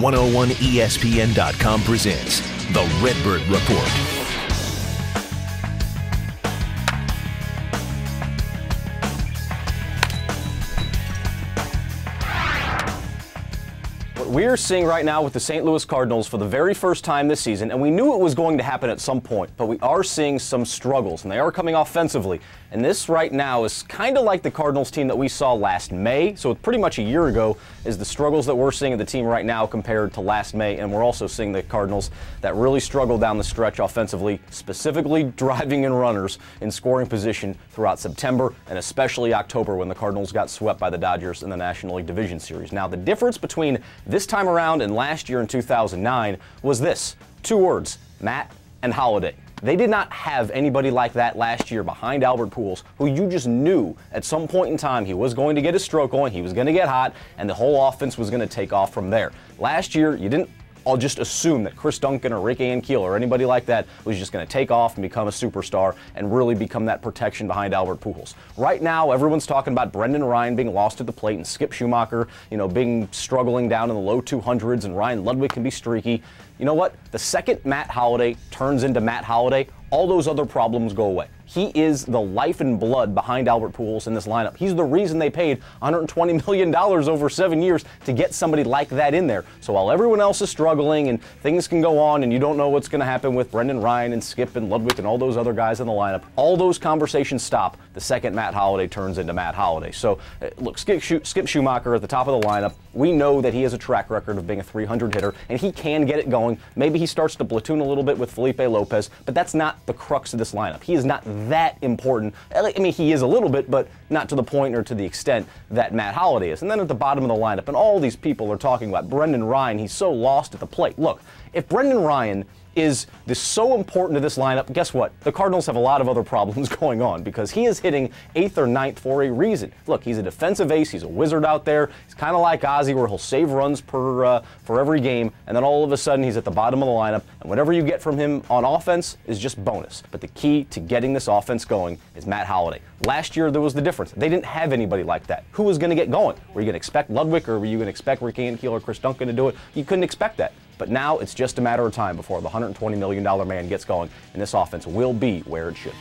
101ESPN.com presents The Redbird Report. What we're seeing right now with the St. Louis Cardinals for the very first time this season, and we knew it was going to happen at some point, but we are seeing some struggles, and they are coming offensively. And this right now is kind of like the Cardinals team that we saw last May, so it's pretty much a year ago, is the struggles that we're seeing of the team right now compared to last May, and we're also seeing the Cardinals that really struggle down the stretch offensively, specifically driving in runners in scoring position throughout September and especially October when the Cardinals got swept by the Dodgers in the National League Division Series. Now, the difference between this time around and last year in 2009 was this: two words, Matt and Holliday. They did not have anybody like that last year behind Albert Pujols, who you just knew at some point in time he was going to get his stroke going, he was going to get hot, and the whole offense was going to take off from there. Last year, you didn't all just assume that Chris Duncan or Rick Ankiel or anybody like that was just going to take off and become a superstar and really become that protection behind Albert Pujols. Right now, everyone's talking about Brendan Ryan being lost at the plate and Skip Schumacher, being struggling down in the low 200s, and Ryan Ludwig can be streaky. You know what? The second Matt Holliday turns into Matt Holliday, all those other problems go away. He is the life and blood behind Albert Pujols in this lineup. He's the reason they paid $120 million over 7 years to get somebody like that in there. So while everyone else is struggling and things can go on and you don't know what's going to happen with Brendan Ryan and Skip and Ludwig and all those other guys in the lineup, all those conversations stop the second Matt Holliday turns into Matt Holliday. So look, Skip Schumacher at the top of the lineup, we know that he has a track record of being a 300 hitter and he can get it going. Maybe he starts to platoon a little bit with Felipe Lopez, but that's not the crux of this lineup. He is not that important. I mean, he is a little bit, but not to the point or to the extent that Matt Holliday is. And then at the bottom of the lineup, and all these people are talking about Brendan Ryan, he's so lost at the plate. Look, if Brendan Ryan is so important to this lineup, guess what? The Cardinals have a lot of other problems going on because he is hitting 8th or 9th for a reason. Look, he's a defensive ace. He's a wizard out there. He's kind of like Ozzie, where he'll save runs for every game, and then all of a sudden he's at the bottom of the lineup, and whatever you get from him on offense is just bonus. But the key to getting this offense going is Matt Holliday. Last year, there was the difference. They didn't have anybody like that. Who was going to get going? Were you going to expect Ludwig, or were you going to expect Rick Ankiel or Chris Duncan to do it? You couldn't expect that. But now it's just a matter of time before the $120 million man gets going, and this offense will be where it should.